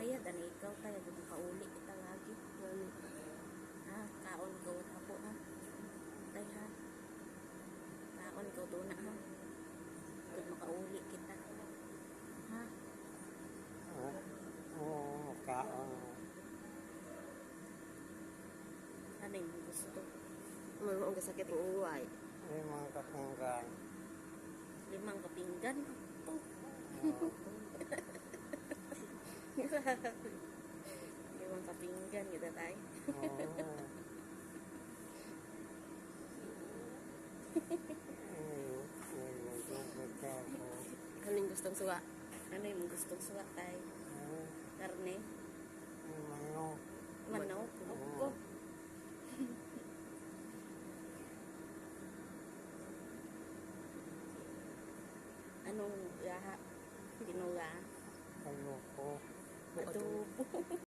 mamaya, dani ikaw tayo, kauli kita lagi. Ha, kaon ikaw at hapo ha. Tay ha. Kaon ikaw doon na ha. Kung makauli kita. Ha? Oo, kaon. Ano yung gusto? Ang kasakit ng uway. May mga kapunggan. 5 kapinggan. Ito. Oo. 5 kapinggan kita tayo. Ano yung gustong suwa? Ano yung gustong suwat tayo? Karne? Manok. Manok? Opo. Anong yaha? Tinuga? Aluko. Adobo.